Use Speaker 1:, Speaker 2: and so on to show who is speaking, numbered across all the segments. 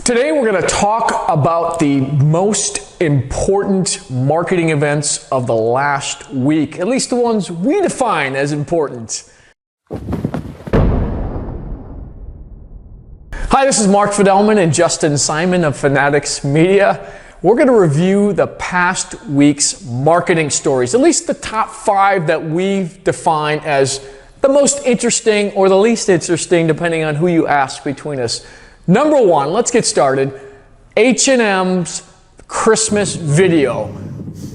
Speaker 1: Today we're going to talk about the most important marketing events of the last week, at least the ones we define as important. Hi, this is Mark Fidelman and Justin Simon of Fanatics Media. We're going to review the past week's marketing stories, at least the top 5 that we've defined as the most interesting or the least interesting, depending on who you ask between us. Number 1, let's get started. H&M's Christmas video.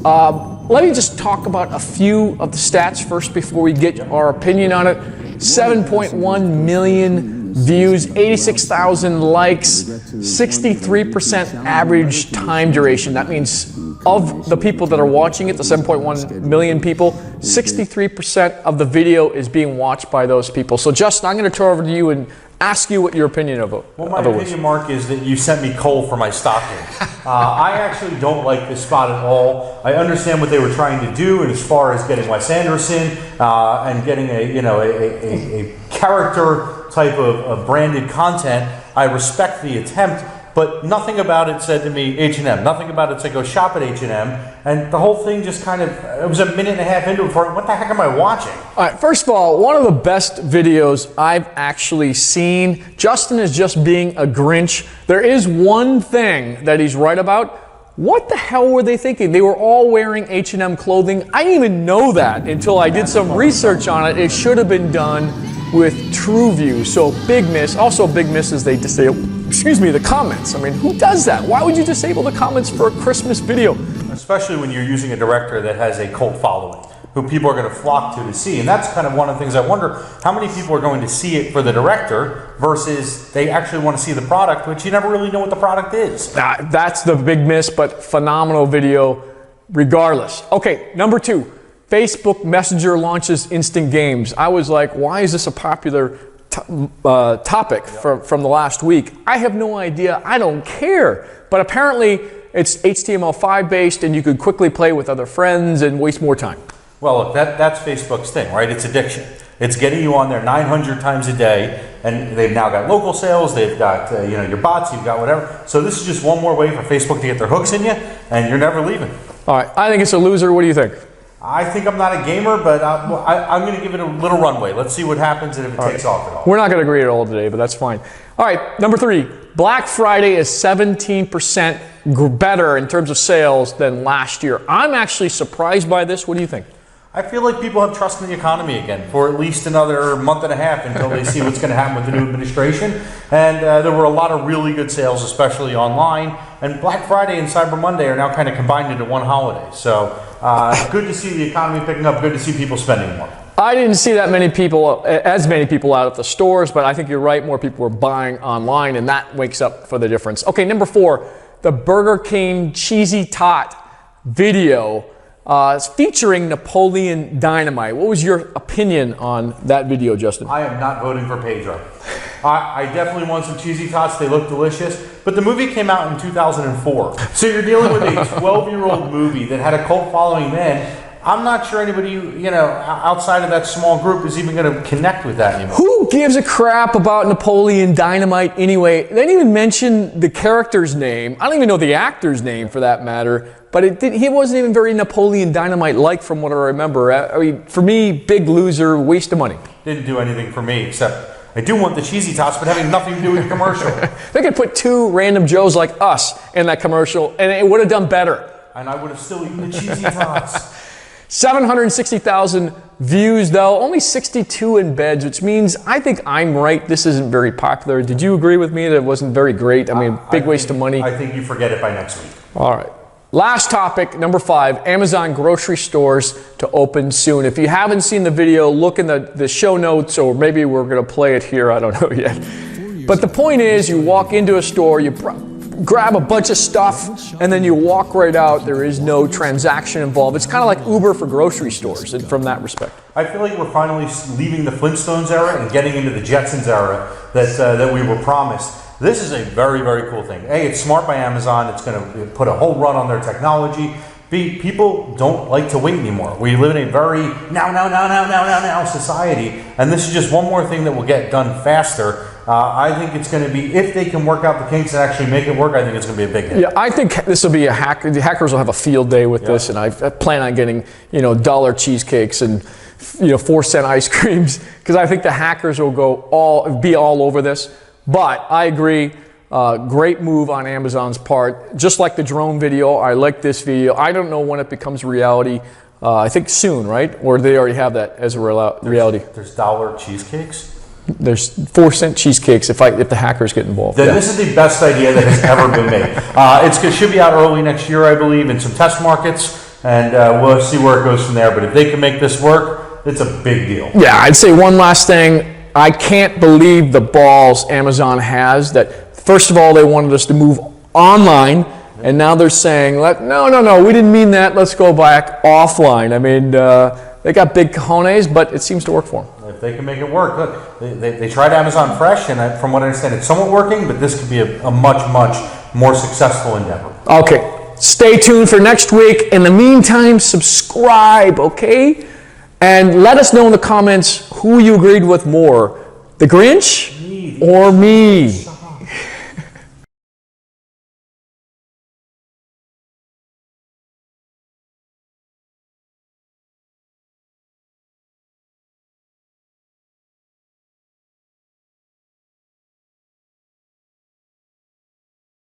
Speaker 1: Let me just talk about a few of the stats first before we get our opinion on it. 7.1 million views, 86,000 likes, 63% average time duration. That means of the people that are watching it, the 7.1 million people, 63% of the video is being watched by those people. So Justin, I'm going to turn over to you and ask you what your opinion of it was.
Speaker 2: Well, my opinion, Mark, is that you sent me coal for my stocking. I actually don't like this spot at all. I understand what they were trying to do, and as far as getting Wes Anderson and getting a character type of branded content, I respect the attempt. But nothing about it said to me H&M. Nothing about it said go shop at H&M. And the whole thing just kind of, it was a minute and a half into it before, what the heck am I watching?
Speaker 1: All right, first of all, one of the best videos I've actually seen. Justin is just being a Grinch. There is one thing that he's right about. What the hell were they thinking? They were all wearing H&M clothing. I didn't even know that until I did some research on it. It should have been done with TrueView. So big miss. Also big miss is they disable, the comments. I mean, who does that? Why would you disable the comments for a Christmas video?
Speaker 2: Especially when you're using a director that has a cult following, who people are going to flock to see. And that's kind of one of the things I wonder, how many people are going to see it for the director versus they actually want to see the product, which you never really know what the product is.
Speaker 1: That's the big miss, but phenomenal video regardless. Okay, number 2. Facebook Messenger launches instant games. I was like, why is this a popular topic from the last week? I have no idea. I don't care. But apparently, it's HTML5 based, and you could quickly play with other friends and waste more time.
Speaker 2: Well, look, that's Facebook's thing, right? It's addiction. It's getting you on there 900 times a day, and they've now got local sales. They've got your bots. You've got whatever. So this is just one more way for Facebook to get their hooks in you, and you're never leaving.
Speaker 1: All right, I think it's a loser. What do you think?
Speaker 2: I think I'm not a gamer, but I'm going to give it a little runway. Let's see what happens and if it takes off at all.
Speaker 1: We're not going to agree at all today, but that's fine. All right, number 3. Black Friday is 17% better in terms of sales than last year. I'm actually surprised by this. What do you think?
Speaker 2: I feel like people have trust in the economy again for at least another month and a half until they see what's going to happen with the new administration. And there were a lot of really good sales, especially online. And Black Friday and Cyber Monday are now kind of combined into one holiday. So good to see the economy picking up. Good to see people spending more.
Speaker 1: I didn't see that many people, as many people out at the stores, but I think you're right. More people were buying online, and that wakes up for the difference. Okay, number 4, the Burger King Cheesy Tot video. It's featuring Napoleon Dynamite. What was your opinion on that video, Justin?
Speaker 2: I am not voting for Pedro. I definitely want some cheesy tots. They look delicious. But the movie came out in 2004. So you're dealing with a 12-year-old movie that had a cult following then. I'm not sure anybody, outside of that small group is even going to connect with that anymore.
Speaker 1: Who gives a crap about Napoleon Dynamite anyway? They didn't even mention the character's name. I don't even know the actor's name for that matter. But he wasn't even very Napoleon Dynamite-like from what I remember. I mean, for me, big loser, waste of money.
Speaker 2: Didn't do anything for me except I do want the cheesy tots, but having nothing to do with the commercial.
Speaker 1: They could put 2 random Joes like us in that commercial, and it would have done better.
Speaker 2: And I would have still eaten the cheesy tots.
Speaker 1: 760,000 views, though. Only 62 embeds, which means I think I'm right. This isn't very popular. Did you agree with me that it wasn't very great? I mean, big waste of money.
Speaker 2: I think you forget it by next week.
Speaker 1: All right. Last topic, number 5, Amazon grocery stores to open soon. If you haven't seen the video, look in the show notes, or maybe we're going to play it here. I don't know yet. But the point is, you walk into a store, you grab a bunch of stuff, and then you walk right out. There is no transaction involved. It's kind of like Uber for grocery stores from that respect.
Speaker 2: I feel like we're finally leaving the Flintstones era and getting into the Jetsons era that we were promised. This is a very, very cool thing. A, it's smart by Amazon. It's going to put a whole run on their technology. B, people don't like to wait anymore. We live in a very now society, and this is just one more thing that will get done faster. I think it's going to be, if they can work out the kinks and actually make it work, I think it's going to be a big hit.
Speaker 1: Yeah, I think this will be a hack. The hackers will have a field day with this, and I plan on getting, dollar cheesecakes and 4-cent ice creams, because I think the hackers will be all over this. But I agree, great move on Amazon's part. Just like the drone video, I like this video. I don't know when it becomes reality. I think soon, right? Or they already have that as a reality.
Speaker 2: There's dollar cheesecakes?
Speaker 1: There's 4-cent cheesecakes if the hackers get involved.
Speaker 2: Then this is the best idea that has ever been made. It should be out early next year, I believe, in some test markets, and we'll see where it goes from there. But if they can make this work, it's a big deal. Yeah,
Speaker 1: I'd say one last thing. I can't believe the balls Amazon has that, first of all, they wanted us to move online, and now they're saying, no, we didn't mean that. Let's go back offline. I mean, they got big cojones, but it seems to work for them.
Speaker 2: If they can make it work, look, they tried Amazon Fresh, and from what I understand, it's somewhat working, but this could be a much, much more successful endeavor.
Speaker 1: Okay, stay tuned for next week. In the meantime, subscribe, okay? And let us know in the comments who you agreed with more, the Grinch or me.